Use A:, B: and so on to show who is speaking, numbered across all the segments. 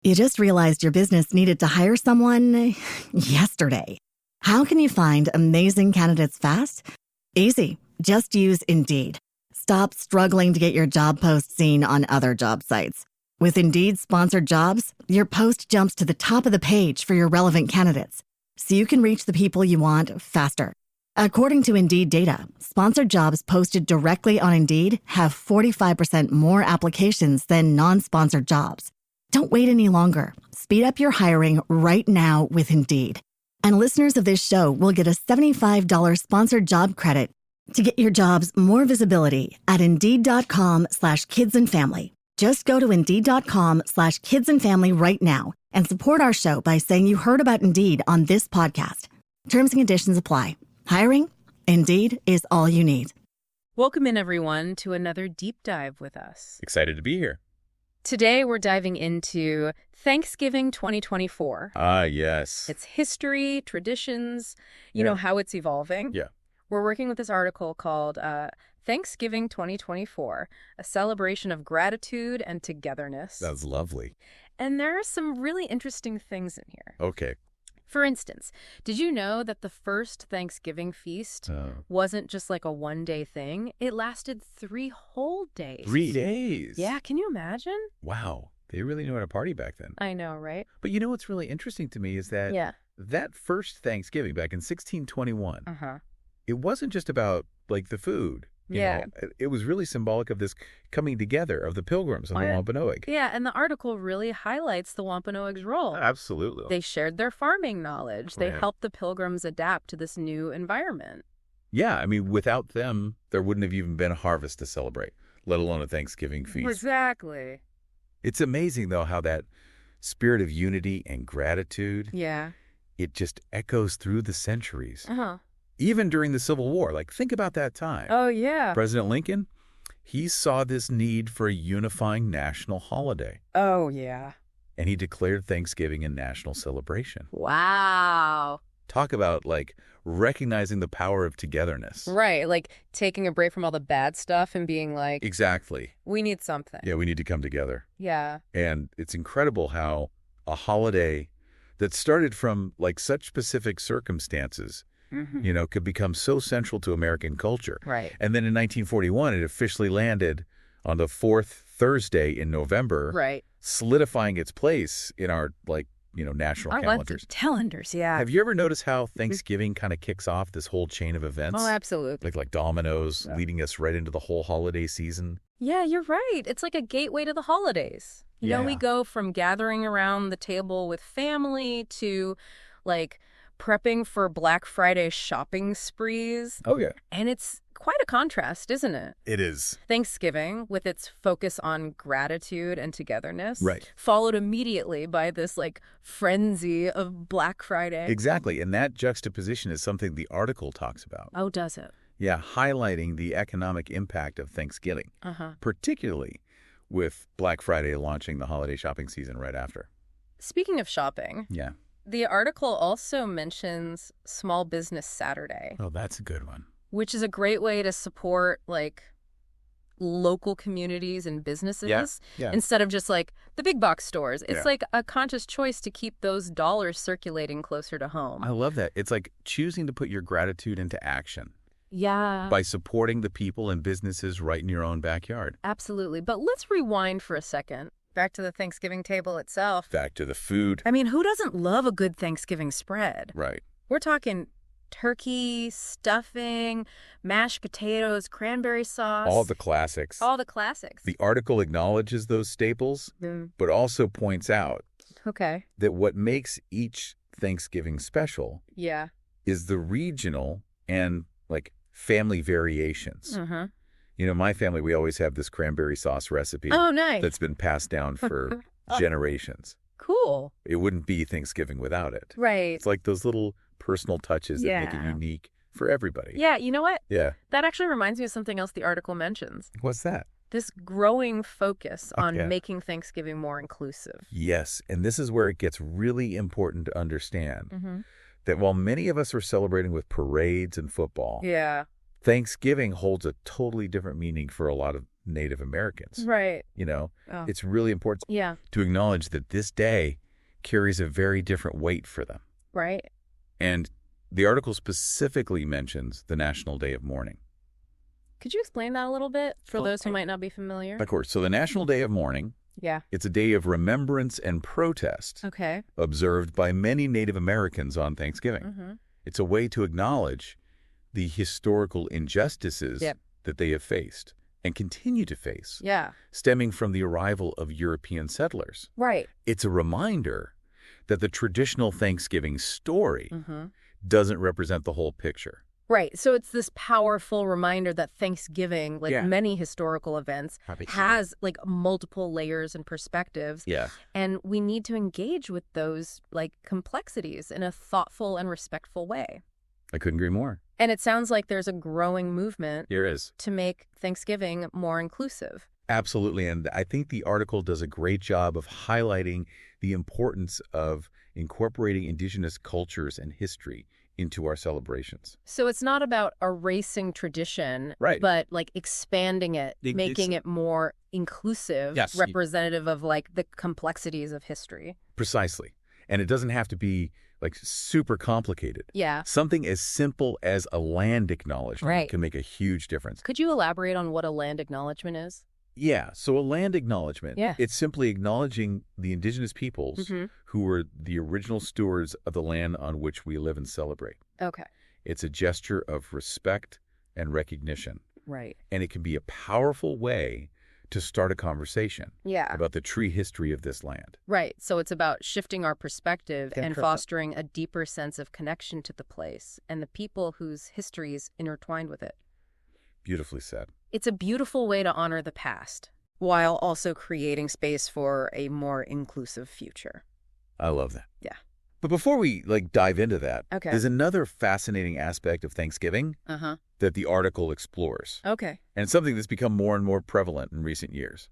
A: You just realized your business needed to hire someone yesterday. How can you find amazing candidates fast? Easy. Just use Indeed. Stop struggling to get your job post seen on other job sites. With Indeed sponsored jobs, your post jumps to the top of the page for your relevant candidates, so you can reach the people you want faster. According to Indeed data, sponsored jobs posted directly on Indeed have 45% more applications than non-sponsored jobs. Don't wait any longer. Speed up your hiring right now with Indeed. And listeners of this show will get a $75 sponsored job credit to get your jobs more visibility at Indeed.com/kidsandfamily. Just go to Indeed.com/kidsandfamily right now and support our show by saying you heard about Indeed on this podcast. Terms and conditions apply. Hiring? Indeed is all you need.
B: Welcome in, everyone, to another deep dive with us.
C: Excited to be here.
B: Today, we're diving into Thanksgiving 2024.
C: Ah, yes.
B: Its history, traditions, you know, how it's evolving.
C: Yeah.
B: We're working with this article called Thanksgiving 2024, a celebration of gratitude and togetherness.
C: That's lovely.
B: And there are some really interesting things in here.
C: Okay.
B: For instance, did you know that the first Thanksgiving feast wasn't just like a one-day thing? It lasted 3 whole days.
C: 3 days?
B: Yeah, can you imagine?
C: Wow. They really knew how to party back then.
B: I know, right?
C: But you know what's really interesting to me is that that first Thanksgiving back in 1621, it wasn't just about, like, the food. You know, it was really symbolic of this coming together of the Pilgrims on the Wampanoag.
B: Yeah, and the article really highlights the Wampanoag's role.
C: Absolutely.
B: They shared their farming knowledge. They helped the Pilgrims adapt to this new environment.
C: Yeah, I mean, without them, there wouldn't have even been a harvest to celebrate, let alone a Thanksgiving feast.
B: Exactly.
C: It's amazing, though, how that spirit of unity and gratitude, it just echoes through the centuries. Even during the Civil War. Like, think about that time.
B: Oh, yeah.
C: President Lincoln, he saw this need for a unifying national holiday.
B: Oh, yeah.
C: And he declared Thanksgiving a national celebration.
B: Wow.
C: Talk about, like, recognizing the power of togetherness.
B: Right, like taking a break from all the bad stuff and being like...
C: Exactly.
B: We need something.
C: Yeah, we need to come together.
B: Yeah.
C: And it's incredible how a holiday that started from, like, such specific circumstances... you know, could become so central to American culture.
B: Right.
C: And then in 1941, it officially landed on the 4th Thursday in November.
B: Right.
C: Solidifying its place in our, like, you know, national calendars.
B: Calendars, yeah.
C: Have you ever noticed how Thanksgiving kind of kicks off this whole chain of events?
B: Oh, absolutely.
C: Like dominoes, leading us right into the whole holiday season.
B: Yeah, you're right. It's like a gateway to the holidays. You know, we go from gathering around the table with family to, like, prepping for Black Friday shopping sprees.
C: Oh, yeah.
B: And it's quite a contrast, isn't it?
C: It is.
B: Thanksgiving, with its focus on gratitude and togetherness,
C: right,
B: followed immediately by this, like, frenzy of Black Friday.
C: Exactly. And that juxtaposition is something the article talks about.
B: Oh, does it?
C: Yeah, highlighting the economic impact of Thanksgiving, particularly with Black Friday launching the holiday shopping season right after.
B: Speaking of shopping, the article also mentions Small Business Saturday.
C: Oh, that's a good one.
B: Which is a great way to support, like, local communities and businesses instead of just, like, the big box stores. It's like a conscious choice to keep those dollars circulating closer to home.
C: I love that. It's like choosing to put your gratitude into action.
B: Yeah.
C: By supporting the people and businesses right in your own backyard.
B: Absolutely. But let's rewind for a second. Back to the Thanksgiving table itself.
C: Back to the food.
B: I mean, who doesn't love a good Thanksgiving spread?
C: Right.
B: We're talking turkey, stuffing, mashed potatoes, cranberry sauce.
C: All the classics.
B: All the classics.
C: The article acknowledges those staples, but also points out that what makes each Thanksgiving special is the regional and, like, family variations. You know, my family, we always have this cranberry sauce recipe.
B: Oh, nice.
C: That's been passed down for generations.
B: Cool.
C: It wouldn't be Thanksgiving without it.
B: Right.
C: It's like those little personal touches that make it unique for everybody.
B: Yeah, you know what?
C: Yeah.
B: That actually reminds me of something else the article mentions.
C: What's that?
B: This growing focus on making Thanksgiving more inclusive.
C: Yes, and this is where it gets really important to understand that while many of us are celebrating with parades and football, Thanksgiving holds a totally different meaning for a lot of Native Americans.
B: Right.
C: It's really important to acknowledge that this day carries a very different weight for them.
B: Right.
C: And the article specifically mentions the National Day of Mourning.
B: Could you explain that a little bit for those who might not be familiar?
C: Of course. So the National Day of Mourning, it's a day of remembrance and protest observed by many Native Americans on Thanksgiving. It's a way to acknowledge the historical injustices that they have faced and continue to face, stemming from the arrival of European settlers.
B: Right.
C: It's a reminder that the traditional Thanksgiving story doesn't represent the whole picture.
B: Right. So it's this powerful reminder that Thanksgiving, like many historical events, has like multiple layers and perspectives.
C: Yeah.
B: And we need to engage with those like complexities in a thoughtful and respectful way.
C: I couldn't agree more.
B: And it sounds like there's a growing movement to make Thanksgiving more inclusive.
C: Absolutely. And I think the article does a great job of highlighting the importance of incorporating indigenous cultures and history into our celebrations.
B: So it's not about erasing tradition, but like expanding it, making it more inclusive, representative of like the complexities of history.
C: Precisely. And it doesn't have to be like super complicated.
B: Yeah.
C: Something as simple as a land acknowledgement can make a huge difference.
B: Could you elaborate on what a land acknowledgement is?
C: Yeah. So a land acknowledgement, it's simply acknowledging the indigenous peoples who were the original stewards of the land on which we live and celebrate.
B: Okay.
C: It's a gesture of respect and recognition.
B: Right.
C: And it can be a powerful way to start a conversation about the true history of this land.
B: Right. So it's about shifting our perspective and fostering a deeper sense of connection to the place and the people whose history is intertwined with it.
C: Beautifully said.
B: It's a beautiful way to honor the past while also creating space for a more inclusive future.
C: I love that.
B: Yeah.
C: But before we dive into that, there's another fascinating aspect of Thanksgiving that the article explores.
B: Okay.
C: And it's something that's become more and more prevalent in recent years.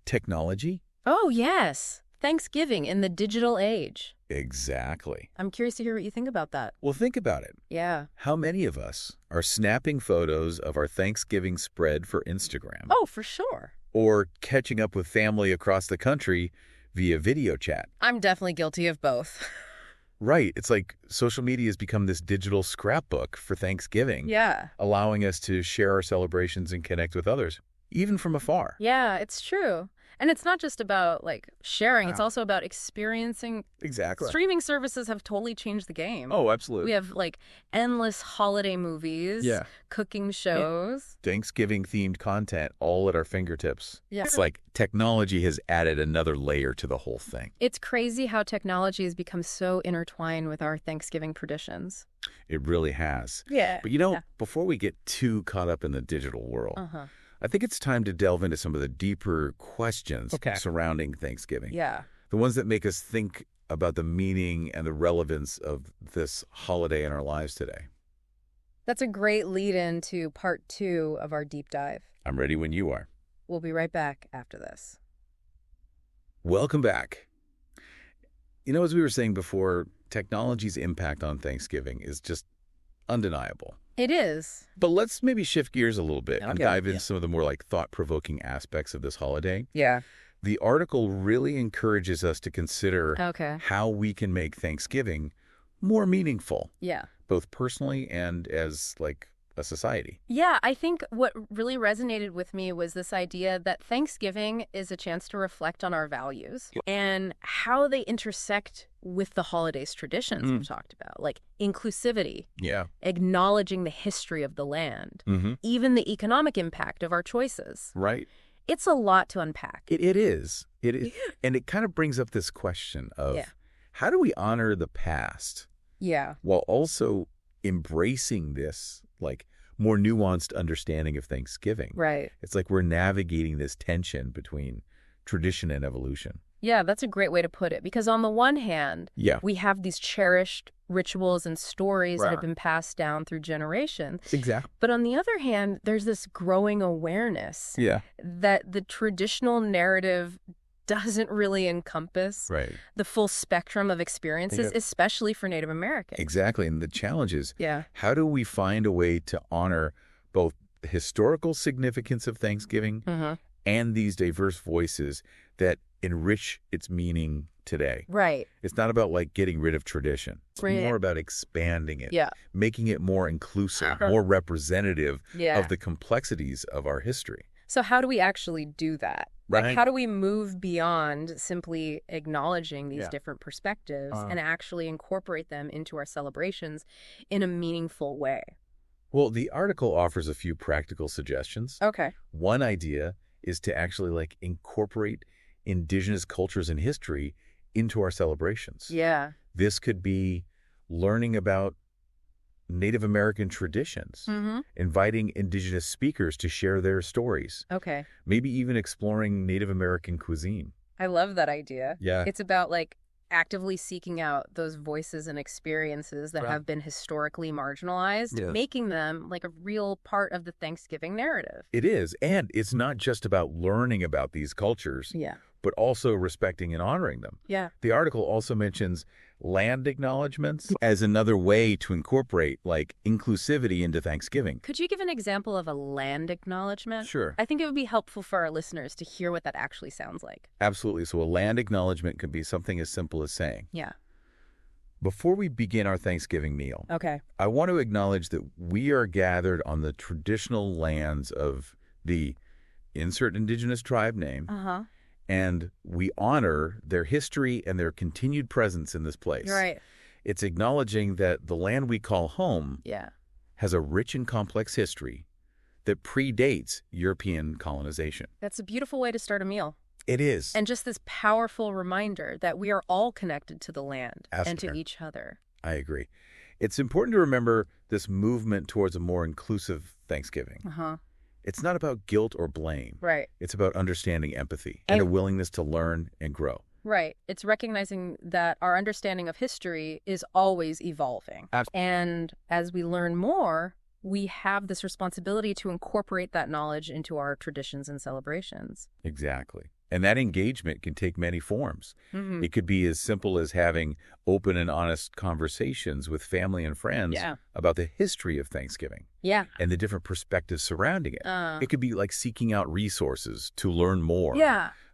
C: Technology?
B: Oh, yes. Thanksgiving in the digital age.
C: Exactly.
B: I'm curious to hear what you think about that.
C: Well, think about it.
B: Yeah.
C: How many of us are snapping photos of our Thanksgiving spread for Instagram?
B: Oh, for sure.
C: Or catching up with family across the country via video chat?
B: I'm definitely guilty of both.
C: Right. It's like social media has become this digital scrapbook for Thanksgiving.
B: Yeah.
C: Allowing us to share our celebrations and connect with others, even from afar.
B: Yeah, it's true. And it's not just about like sharing, it's also about experiencing.
C: Exactly.
B: Streaming services have totally changed the game.
C: Oh, absolutely.
B: We have like endless holiday movies, cooking shows.
C: Thanksgiving themed content all at our fingertips.
B: Yeah.
C: It's like technology has added another layer to the whole thing.
B: It's crazy how technology has become so intertwined with our Thanksgiving traditions.
C: It really has.
B: Yeah.
C: But before we get too caught up in the digital world, I think it's time to delve into some of the deeper questions surrounding Thanksgiving.
B: Yeah.
C: The ones that make us think about the meaning and the relevance of this holiday in our lives today.
B: That's a great lead-in to part 2 of our deep dive.
C: I'm ready when you are.
B: We'll be right back after this.
C: Welcome back. As we were saying before, technology's impact on Thanksgiving is just undeniable.
B: It is.
C: But let's maybe shift gears a little bit and dive into some of the more thought-provoking aspects of this holiday.
B: Yeah.
C: The article really encourages us to consider how we can make Thanksgiving more meaningful.
B: Yeah.
C: Both personally and as a society.
B: Yeah, I think what really resonated with me was this idea that Thanksgiving is a chance to reflect on our values and how they intersect with the holidays traditions we've talked about, like inclusivity, acknowledging the history of the land, even the economic impact of our choices.
C: Right.
B: It's a lot to unpack.
C: It is. It is. And it kind of brings up this question of how do we honor the past while also embracing this more nuanced understanding of Thanksgiving.
B: Right.
C: It's like we're navigating this tension between tradition and evolution.
B: Yeah, that's a great way to put it. Because on the one hand, we have these cherished rituals and stories that have been passed down through generations.
C: Exactly.
B: But on the other hand, there's this growing awareness that the traditional narrative doesn't really encompass the full spectrum of experiences, especially for Native Americans.
C: Exactly. And the challenge is, how do we find a way to honor both the historical significance of Thanksgiving and these diverse voices that enrich its meaning today.
B: Right.
C: It's not about like getting rid of tradition. It's more about expanding it, making it more inclusive, more representative of the complexities of our history.
B: So how do we actually do that?
C: Right.
B: Like, how do we move beyond simply acknowledging these different perspectives and actually incorporate them into our celebrations in a meaningful way?
C: Well, the article offers a few practical suggestions.
B: Okay.
C: One idea is to actually like incorporate indigenous cultures and history into our celebrations.
B: Yeah.
C: This could be learning about Native American traditions, inviting indigenous speakers to share their stories.
B: Okay.
C: Maybe even exploring Native American cuisine.
B: I love that idea.
C: Yeah.
B: It's about like actively seeking out those voices and experiences that have been historically marginalized, making them like a real part of the Thanksgiving narrative.
C: It is. And it's not just about learning about these cultures, but also respecting and honoring them.
B: Yeah.
C: The article also mentions land acknowledgements as another way to incorporate like inclusivity into Thanksgiving.
B: Could you give an example of a land acknowledgement?
C: Sure.
B: I think it would be helpful for our listeners to hear what that actually sounds like.
C: Absolutely. So a land acknowledgement could be something as simple as saying, before we begin our Thanksgiving meal, I want to acknowledge that we are gathered on the traditional lands of the insert indigenous tribe name, and we honor their history and their continued presence in this place.
B: Right.
C: It's acknowledging that the land we call home has a rich and complex history that predates European colonization.
B: That's a beautiful way to start a meal.
C: It is.
B: And just this powerful reminder that we are all connected to the land and to each other.
C: I agree. It's important to remember this movement towards a more inclusive Thanksgiving. It's not about guilt or blame.
B: Right.
C: It's about understanding empathy and a willingness to learn and grow.
B: Right. It's recognizing that our understanding of history is always evolving. And as we learn more, we have this responsibility to incorporate that knowledge into our traditions and celebrations.
C: Exactly. And that engagement can take many forms. It could be as simple as having open and honest conversations with family and friends about the history of Thanksgiving and the different perspectives surrounding it. It could be like seeking out resources to learn more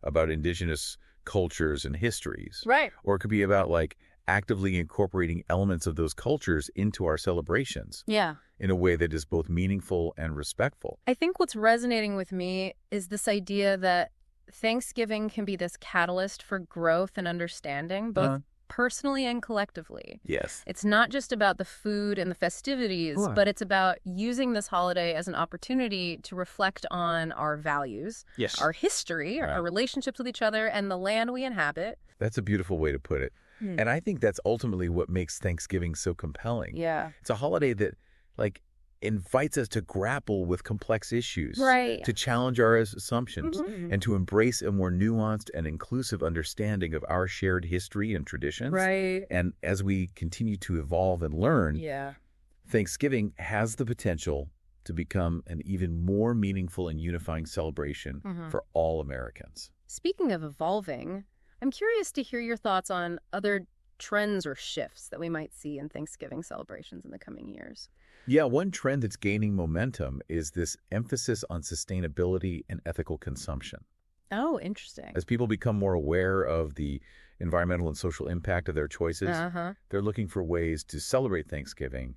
C: about indigenous cultures and histories.
B: Right.
C: Or it could be about like actively incorporating elements of those cultures into our celebrations. In a way that is both meaningful and respectful.
B: I think what's resonating with me is this idea that Thanksgiving can be this catalyst for growth and understanding, both personally and collectively.
C: Yes.
B: It's not just about the food and the festivities, but it's about using this holiday as an opportunity to reflect on our values, our history, our relationships with each other, and the land we inhabit.
C: That's a beautiful way to put it. And I think that's ultimately what makes Thanksgiving so compelling. It's a holiday that like invites us to grapple with complex issues, to challenge our assumptions, and to embrace a more nuanced and inclusive understanding of our shared history and traditions. And as we continue to evolve and learn, Thanksgiving has the potential to become an even more meaningful and unifying celebration for all Americans.
B: Speaking of evolving, I'm curious to hear your thoughts on other trends or shifts that we might see in Thanksgiving celebrations in the coming years.
C: Yeah, one trend that's gaining momentum is this emphasis on sustainability and ethical consumption.
B: Oh, interesting.
C: As people become more aware of the environmental and social impact of their choices, they're looking for ways to celebrate Thanksgiving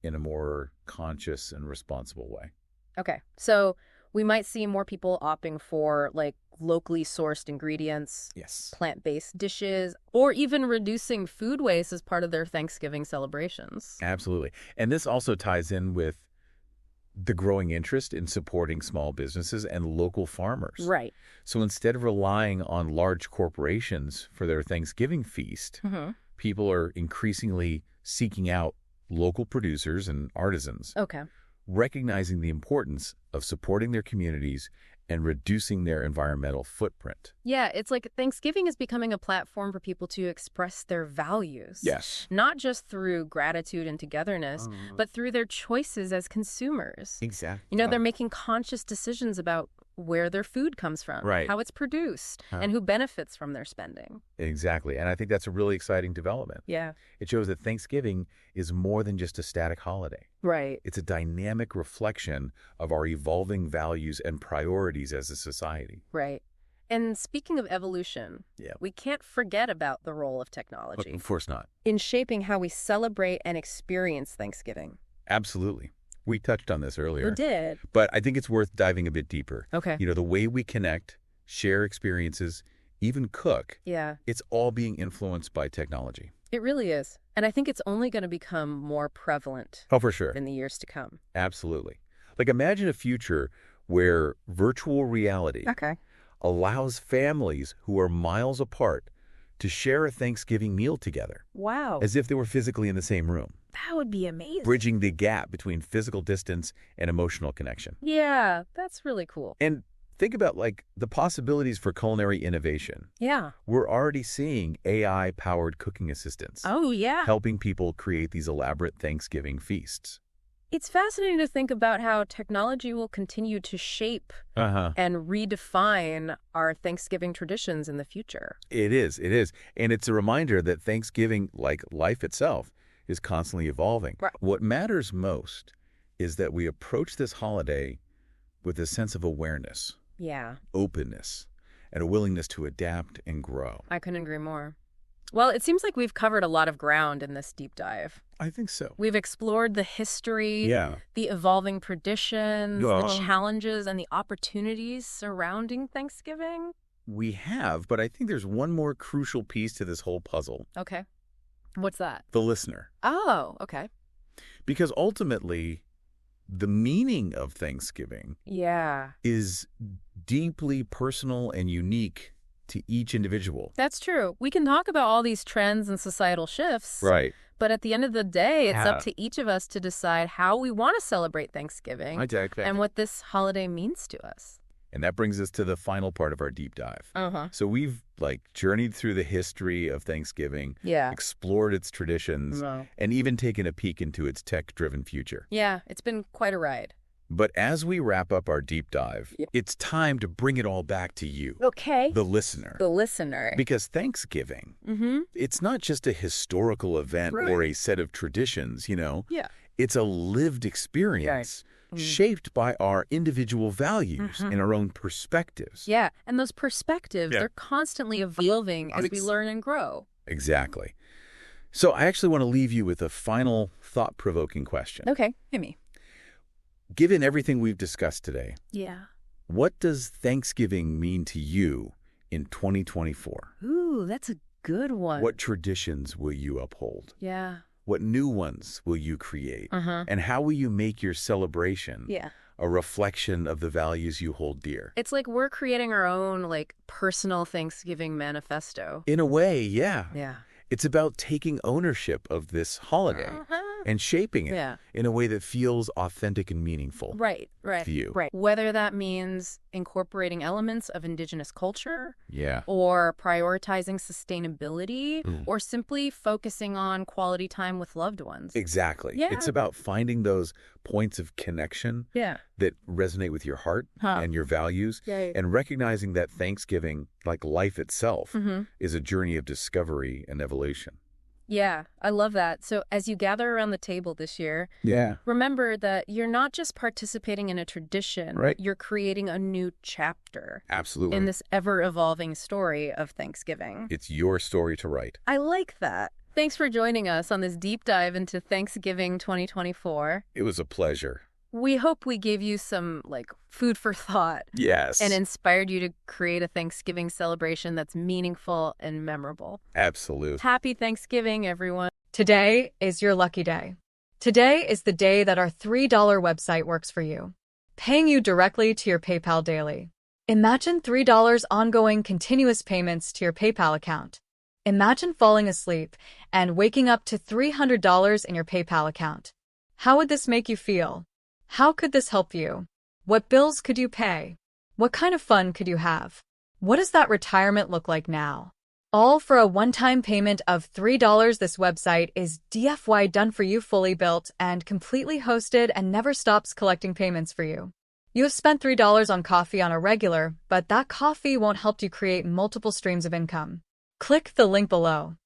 C: in a more conscious and responsible way.
B: Okay, so we might see more people opting for like locally sourced ingredients, plant-based dishes, or even reducing food waste as part of their Thanksgiving celebrations.
C: Absolutely. And this also ties in with the growing interest in supporting small businesses and local farmers.
B: Right.
C: So instead of relying on large corporations for their Thanksgiving feast, people are increasingly seeking out local producers and artisans. Recognizing the importance of supporting their communities and reducing their environmental footprint.
B: Yeah, it's like Thanksgiving is becoming a platform for people to express their values. Not just through gratitude and togetherness, but through their choices as consumers.
C: Exactly.
B: You know, they're making conscious decisions about where their food comes from, how it's produced, and who benefits from their spending.
C: Exactly. And I think that's a really exciting development.
B: Yeah.
C: It shows that Thanksgiving is more than just a static holiday.
B: Right.
C: It's a dynamic reflection of our evolving values and priorities as a society.
B: Right. And speaking of evolution, we can't forget about the role of technology.
C: Of course not.
B: In shaping how we celebrate and experience Thanksgiving.
C: Absolutely. We touched on this earlier.
B: We did.
C: But I think it's worth diving a bit deeper.
B: Okay.
C: You know, the way we connect, share experiences, even cook, it's all being influenced by technology.
B: It really is. And I think it's only going to become more prevalent.
C: Oh, for sure.
B: In the years to come.
C: Absolutely. Like imagine a future where virtual reality allows families who are miles apart to share a Thanksgiving meal together.
B: Wow.
C: As if they were physically in the same room.
B: That would be amazing.
C: Bridging the gap between physical distance and emotional connection.
B: Yeah, that's really cool.
C: And think about like the possibilities for culinary innovation.
B: Yeah.
C: We're already seeing AI-powered cooking assistants.
B: Oh, yeah.
C: Helping people create these elaborate Thanksgiving feasts.
B: It's fascinating to think about how technology will continue to shape and redefine our Thanksgiving traditions in the future.
C: It is. It is. And it's a reminder that Thanksgiving, like life itself, is constantly evolving.
B: Right.
C: What matters most is that we approach this holiday with a sense of awareness, openness, and a willingness to adapt and grow.
B: I couldn't agree more. Well, it seems like we've covered a lot of ground in this deep dive.
C: I think so.
B: We've explored the history, the evolving traditions, the challenges, and the opportunities surrounding Thanksgiving.
C: We have, but I think there's one more crucial piece to this whole puzzle.
B: Okay. What's that?
C: The listener.
B: Oh, okay.
C: Because ultimately, the meaning of Thanksgiving is deeply personal and unique to each individual.
B: That's true. We can talk about all these trends and societal shifts.
C: Right.
B: But at the end of the day, it's up to each of us to decide how we want to celebrate Thanksgiving and what this holiday means to us.
C: And that brings us to the final part of our deep dive. So we've journeyed through the history of Thanksgiving, explored its traditions, and even taken a peek into its tech-driven future.
B: Yeah, it's been quite a ride.
C: But as we wrap up our deep dive, it's time to bring it all back to you.
B: Okay.
C: The listener.
B: The listener.
C: Because Thanksgiving, it's not just a historical event or a set of traditions, you know.
B: Yeah.
C: It's a lived experience shaped by our individual values and our own perspectives.
B: Yeah, and those perspectives, they're constantly evolving as we learn and grow.
C: Exactly. So I actually want to leave you with a final thought-provoking question.
B: Okay, hit me.
C: Given everything we've discussed today,
D: what does Thanksgiving mean to you in 2024?
B: Ooh, that's a good one.
C: What traditions will you uphold?
B: Yeah.
C: What new ones will you create? And how will you make your celebration a reflection of the values you hold dear?
B: It's like we're creating our own, personal Thanksgiving manifesto.
C: In a way, yeah.
B: Yeah.
C: It's about taking ownership of this holiday and shaping it in a way that feels authentic and meaningful.
B: Right.
C: To you.
B: Right. Whether that means incorporating elements of indigenous culture,
C: Yeah.
B: or prioritizing sustainability, or simply focusing on quality time with loved ones.
C: Exactly.
B: Yeah.
C: It's about finding those points of connection that resonate with your heart and your values, and recognizing that Thanksgiving, like life itself, is a journey of discovery and evolution.
B: Yeah, I love that. So as you gather around the table this year, remember that you're not just participating in a tradition,
C: Right.
B: You're creating a new chapter
C: Absolutely.
B: in this ever-evolving story of Thanksgiving.
C: It's your story to write.
B: I like that. Thanks for joining us on this deep dive into Thanksgiving 2024.
C: It was a pleasure.
B: We hope we gave you some, food for thought.
C: Yes.
B: And inspired you to create a Thanksgiving celebration that's meaningful and memorable.
C: Absolutely.
B: Happy Thanksgiving, everyone.
E: Today is your lucky day. Today is the day that our $3 website works for you, paying you directly to your PayPal daily. Imagine $3 ongoing continuous payments to your PayPal account. Imagine falling asleep and waking up to $300 in your PayPal account. How would this make you feel? How could this help you? What bills could you pay? What kind of fun could you have? What does that retirement look like now? All for a one-time payment of $3. This website is DFY done for you, fully built and completely hosted, and never stops collecting payments for you. You have spent $3 on coffee on a regular, but that coffee won't help you create multiple streams of income. Click the link below.